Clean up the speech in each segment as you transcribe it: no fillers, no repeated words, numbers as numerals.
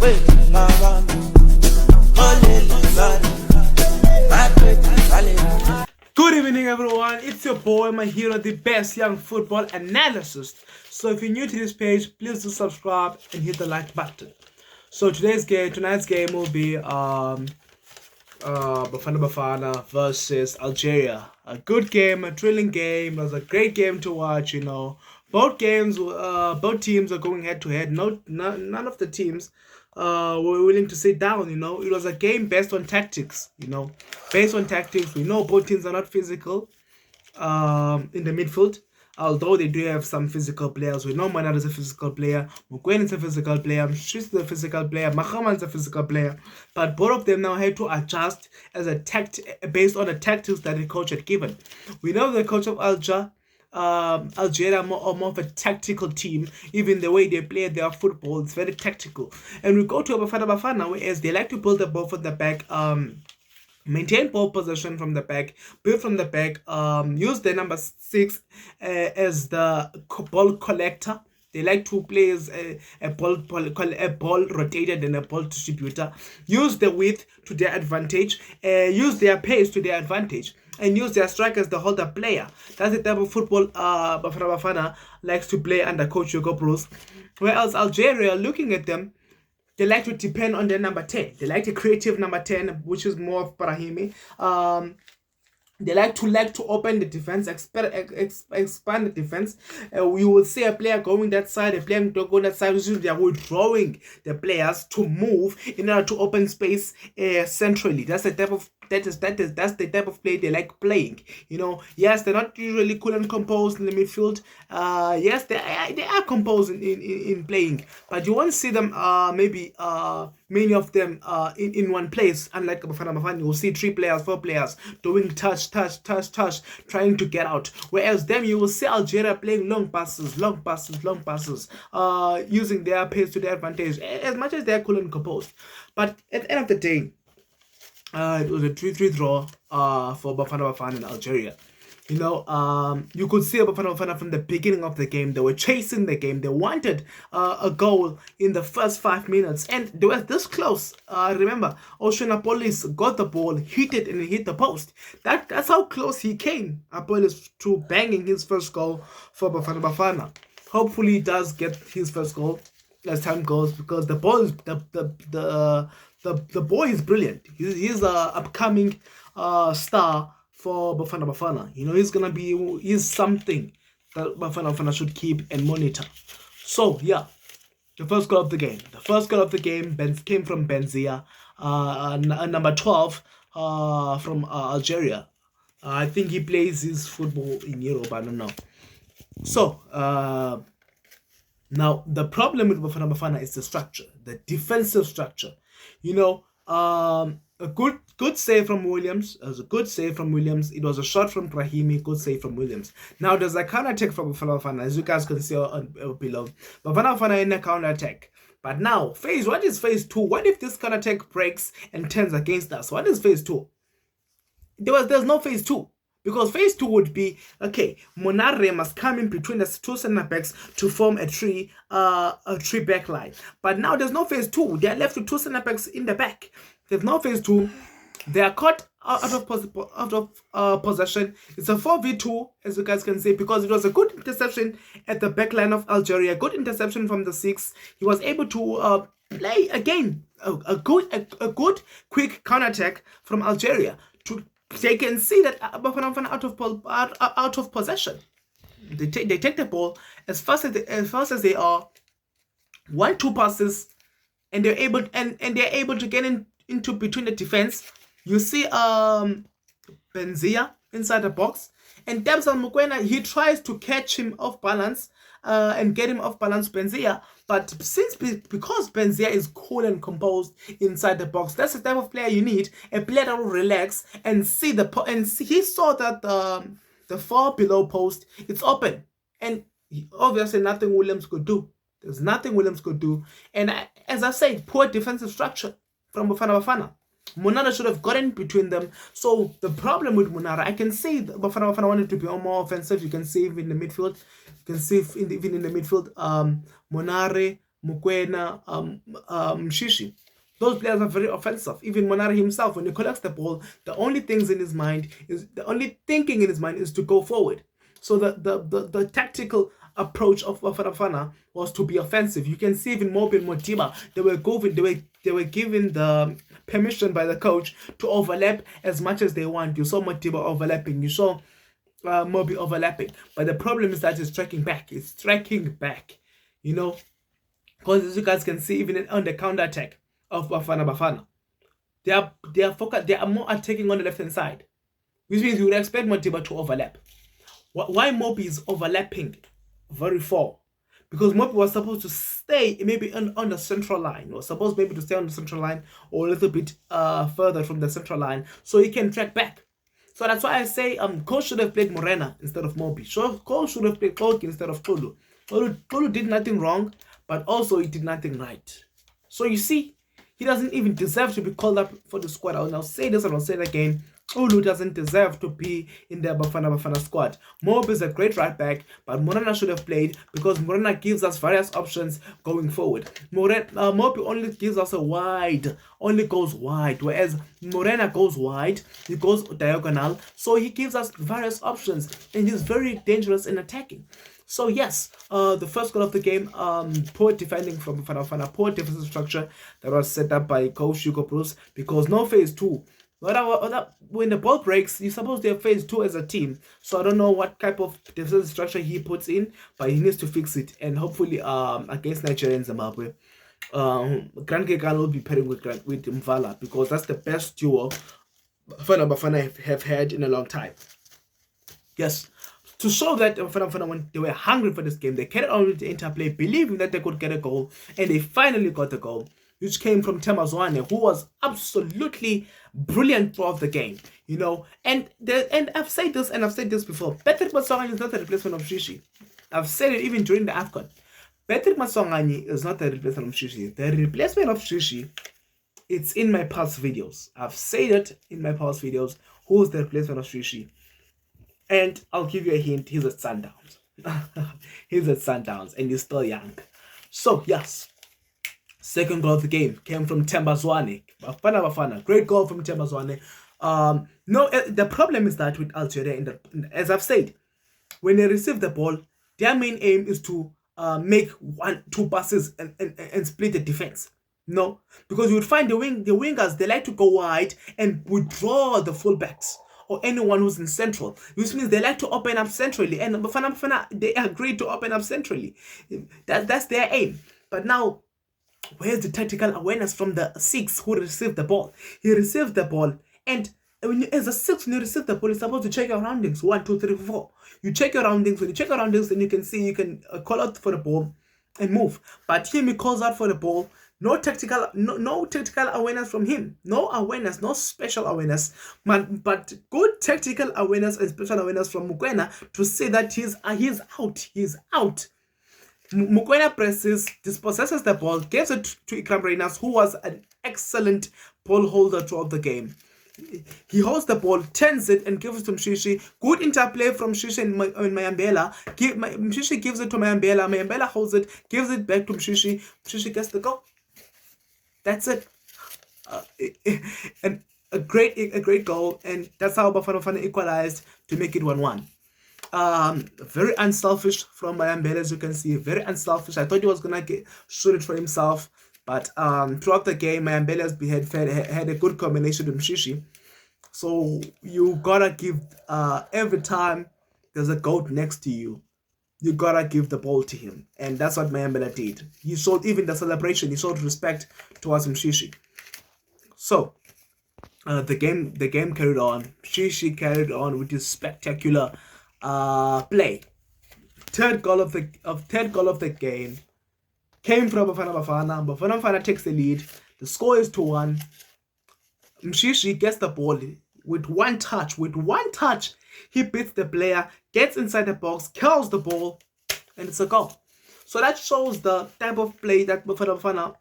Good evening, everyone. It's your boy, my hero, the best young football analyst. So if you're new to this page, please do subscribe and hit the like button. So tonight's game will be Bafana Bafana versus Algeria. A good game, a thrilling game. It was a great game to watch. Both teams are going head to head. None of the teams were willing to sit down. It was a game based on tactics. Based on tactics. We know both teams are not physical in the midfield, although they do have some physical players. We know Manar is a physical player, Mugwen is a physical player, Mshis is a physical player, Mahaman is a physical player, but both of them now had to adjust based on the tactics that the coach had given. We know the coach of Algeria are more of a tactical team. Even the way they play their football, it's very tactical. And we go to Bafana, whereas they like to build the ball from the back, maintain ball possession from the back, build from the back, use the number 6 as the ball collector. They like to play as a ball rotated and a ball distributor. Use the width to their advantage, use their pace to their advantage, and use their strikers to hold the player. That's the type of football Bafana likes to play under Coach Hugo Broos. Whereas Algeria, looking at them, they like to depend on their number 10. They like the creative number 10, which is more of Brahimi. They like to open the defense, expand the defense. You will see a player going that side, a player going that side. They are withdrawing the players to move in order to open space centrally. That's the type of that's the type of play they like playing. Yes, they're not usually cool and composed in the midfield. Yes, they are composed in playing, but you won't see them many of them in one place. Unlike Bafana, you will see 3 players, 4 players doing touch, trying to get out. Whereas them, you will see Algeria playing long passes, using their pace to their advantage, as much as they are cool and composed. But at the end of the day, it was a 3-3 draw for Bafana in Algeria. You could see Bafana from the beginning of the game. They were chasing the game. They wanted a goal in the first 5 minutes, and they were this close. Remember, Oceanapolis got the ball, hit it, and it hit the post. That's how close he came, Apolis, to banging his first goal for Bafana. Hopefully, he does get his first goal as time goes, because the ball is the boy is brilliant. He's an upcoming star for Bafana. He's something that Bafana should keep and monitor. So yeah, the first goal of the game. The first goal of the game came from Benzia, number 12 from Algeria. I think he plays his football in Europe. I don't know. So now the problem with Bafana is the structure, the defensive structure. A good save from Williams. It was a good save from Williams. It was a shot from Brahimi. Good save from Williams. Now there's a counter attack from Bafana, as you guys can see below. Bafana in a counter attack. But now what is phase 2? What if this counter attack breaks and turns against us? What is phase 2? There's no phase 2. Because phase 2 would be, okay, Monare must come in between the 2 center backs to form a tree back line. But now there's no phase 2. They are left with 2 center backs in the back. There's no phase 2. They are caught out of possession. It's a 4v2, as you guys can see, because it was a good interception at the back line of Algeria. Good interception from the 6. He was able to play again a good quick counter attack from Algeria. They can see that Bafana out of possession. They take the ball as fast as they are. 1-2 passes, and they're able to get into between the defense. You see Benzia inside the box, and Damsel Mukwena, he tries to catch him off balance and get him off balance, Benzia. But because Benzia is cool and composed inside the box, that's the type of player you need. A player that will relax and see he saw that the 4 below post, it's open, and obviously nothing Williams could do. There's nothing Williams could do. And as I said, poor defensive structure from Bafana. Munara should have gotten between them. So the problem with Munara, I can see Bafana wanted to be more offensive. You can see even in the midfield. You can see even in the midfield, Monare, Mukwena, Shishi. Those players are very offensive. Even Monari himself, when he collects the ball, the only thinking in his mind is to go forward. So the tactical approach of Bafana was to be offensive. You can see even Mobi and Motiba, they were given the permission by the coach to overlap as much as they want. You saw Motiba overlapping. You saw Mobi overlapping. But the problem is that it's tracking back. It's tracking back. You know, because as you guys can see, even on the counter attack of Bafana, they are focused. They are more attacking on the left hand side, which means you would expect Motiba to overlap. Why Mobi is overlapping very far? Because Mobi was supposed to stay maybe on the central line, or supposed maybe to stay on the central line or a little bit further from the central line, so he can track back. So that's why I say Coach should have played Morena instead of Mobi. So Coach should have played Koki instead of Tolu. Tolu did nothing wrong, but also he did nothing right. So you see, he doesn't even deserve to be called up for the squad. I'll now say this and I'll say it again. Olu doesn't deserve to be in the Bafana squad. Mob is a great right back, but Morena should have played because Morena gives us various options going forward. Mob only gives us only goes wide, whereas Morena goes wide, he goes diagonal, so he gives us various options and he's very dangerous in attacking. So yes, the first goal of the game, poor defending from Bafana, poor defensive structure that was set up by Coach Hugo Bruce, because no phase 2. When the ball breaks, you're supposed to have phase 2 as a team. So I don't know what type of defensive structure he puts in, but he needs to fix it. And hopefully, against Nigeria and Zimbabwe, Grand Kekan will be pairing with Mvala, because that's the best duo Bafana have had in a long time. Yes. To show that Bafana, when they were hungry for this game, they carried on with the interplay, believing that they could get a goal, and they finally got the goal, which came from Temazwane, who was absolutely brilliant throughout the game, you know. And I've said this, and I've said this before. Patrick Masongani is not the replacement of Shishi. I've said it even during the Afcon. Patrick Masongani is not the replacement of Shishi. The replacement of Shishi, it's in my past videos. I've said it in my past videos. Who's the replacement of Shishi? And I'll give you a hint. He's at Sundowns. He's at Sundowns, and he's still young. So yes. Second goal of the game came from Tembazwane. Bafana. Great goal from Tembazwane. The problem is that with Algeria, as I've said, when they receive the ball, their main aim is to make 1-2 passes and split the defense. No, because you would find the wingers, they like to go wide and withdraw the fullbacks or anyone who's in central, which means they like to open up centrally, and Bafana they agree to open up centrally. That's their aim. But now, where's the tactical awareness from the 6 who received the ball? He received the ball, and as a 6, when you receive the ball, you're supposed to check your roundings. 1, 2, 3, 4. You check your roundings. When you check your roundings, then you can see, you can call out for the ball and move. But him, he calls out for the ball. No tactical awareness from him. No awareness, no special awareness, but good tactical awareness and special awareness from Mukwena to say that he's out. He's out. Mukwena presses, dispossesses the ball, gives it to Ikram Reyners, who was an excellent ball holder throughout the game. He holds the ball, turns it, and gives it to Mshishi. Good interplay from Mshishi and Mayambela. Mshishi gives it to Mayambela. Mayambela holds it, gives it back to Mshishi. Mshishi gets the goal. That's it. And a great goal, and that's how Bafana equalized to make it 1-1. Very unselfish from Mayambela, as you can see. Very unselfish. I thought he was gonna shoot it for himself, but throughout the game, Mayambela had a good combination with Mshishi. So you gotta give every time there's a goat next to you, you gotta give the ball to him, and that's what Mayambela did. He showed, even the celebration, he showed respect towards Mshishi. So the game carried on. Mshishi carried on with his spectacular play. Third goal of the game came from Bafana. Bafana takes the lead. The score is 2-1. Mshishi gets the ball with one touch. He beats the player, gets inside the box, curls the ball, and it's a goal. So that shows the type of play that Bafana,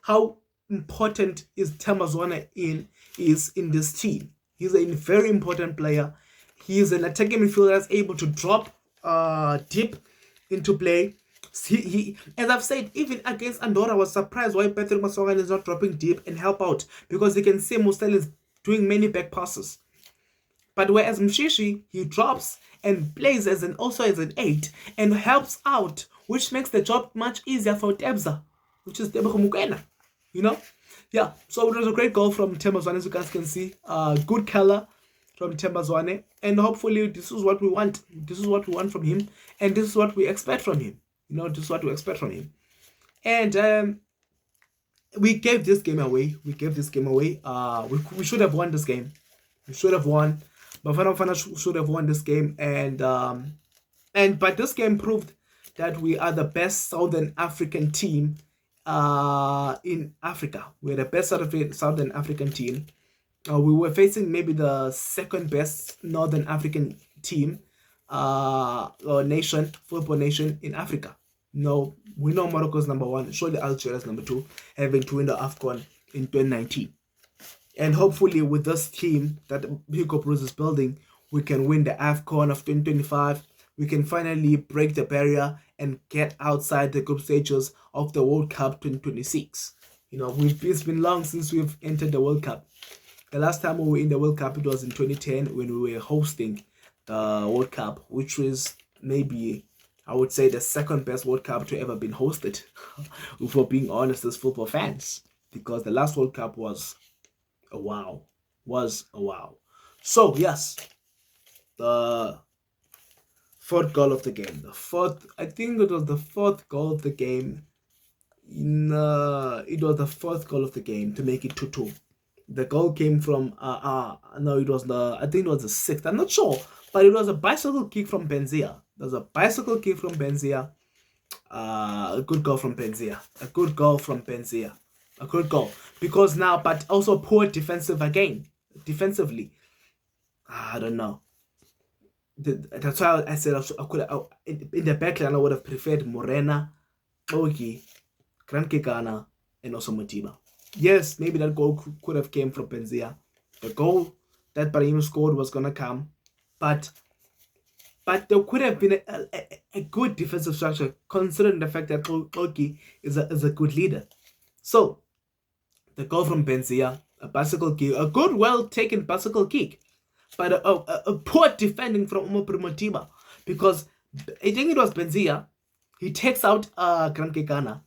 how important is Temazwane is in this team. He's a very important player. He is an attacking midfielder that's able to drop deep into play. As I've said, even against Andorra, I was surprised why Patrick Masongan is not dropping deep and help out, because you can see Mustel is doing many back passes. But whereas Mshishi, he drops and plays also as an 8 and helps out, which makes the job much easier for Tebza, which is Tebogo Mukwena, you know? Yeah, so it was a great goal from Tembazwane, as you guys can see. Good color from Tembazwane, and hopefully this is what we want. This is what we want from him, and this is what we expect from him. This is what we expect from him. And we gave this game away. We should have won this game. We should have won. Bafana Bafana should have won this game, but this game proved that we are the best Southern African team in Africa. We're the best Southern African team. We were facing maybe the second best Northern African team or nation, football nation in Africa. No, we know Morocco's number 1. Surely Algeria's number 2, having to win the Afcon in 2019. And hopefully with this team that Hugo Bruce is building, we can win the Afcon of 2025. We can finally break the barrier and get outside the group stages of the World Cup 2026. It's been long since we've entered the World Cup. The last time we were in the World Cup, it was in 2010 when we were hosting the World Cup, which was maybe, I would say, the second best World Cup to ever been hosted, for being honest, as football fans, because the last World Cup was a wow. So, yes, the fourth goal of the game. I think it was the fourth goal of the game. It was the fourth goal of the game to make it 2-2. The goal came from, I think it was the sixth. I'm not sure, but it was a bicycle kick from Benzia. A good goal from Benzia. A good goal. Because now, but also poor defensively. I don't know. That's why I said I could in the backline I would have preferred Morena, Ogi, Grand Kekana, and also Matiba. Yes, maybe that goal could have came from Benzia. The goal that Brahim scored was gonna come, but there could have been a good defensive structure, considering the fact that Ogi is a good leader. So the goal from Benzia, a bicycle kick, a good, well taken bicycle kick, but a poor defending from Matiba, because I think it was Benzia. He takes out Grand Kekana,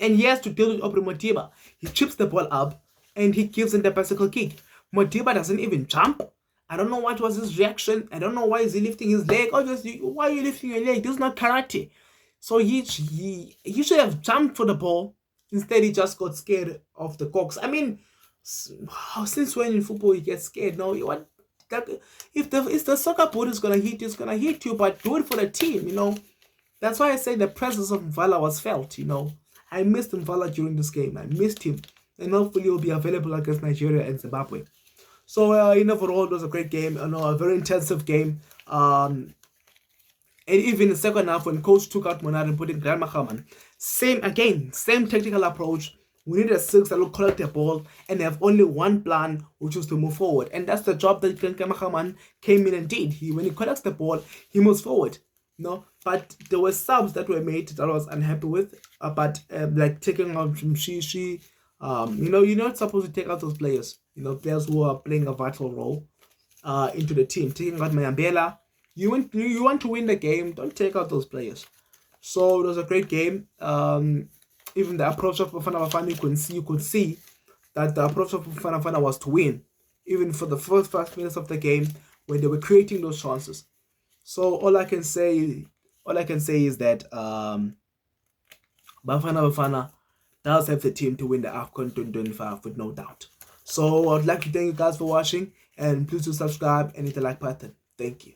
and he has to deal with Matiba. He chips the ball up and he gives him the bicycle kick. Matiba doesn't even jump. I don't know what was his reaction. I don't know why is he lifting his leg. Obviously, why are you lifting your leg? This is not karate. So he should have jumped for the ball. Instead, he just got scared of the cocks. I mean, since when in football you get scared? No, you want that if the soccer ball is gonna hit you, it's gonna hit you, but do it for the team. That's why I say the presence of Mvala was felt. I missed Mvala during this game. I missed him, and hopefully he'll be available against Nigeria and Zimbabwe. So overall, it was a great game. A very intensive game. And even in the second half, when coach took out Monad and put in Grand Mahaman, same technical approach. We need a 6 that will collect the ball and have only one plan, which is to move forward. And that's the job that Grand Mahaman came in and did. When he collects the ball, he moves forward. But there were subs that were made that I was unhappy with. Like taking out Shishi. You're not supposed to take out those players. Players who are playing a vital role into the team. Taking out Mayambela. You want to win the game, don't take out those players. So it was a great game. Even the approach of Bafana Bafana, you could see that the approach of Bafana Bafana was to win. Even for the first 5 minutes of the game when they were creating those chances. So all I can say is that Bafana Bafana does have the team to win the Afcon 2025 with no doubt. So I'd like to thank you guys for watching, and please do subscribe and hit the like button. Thank you.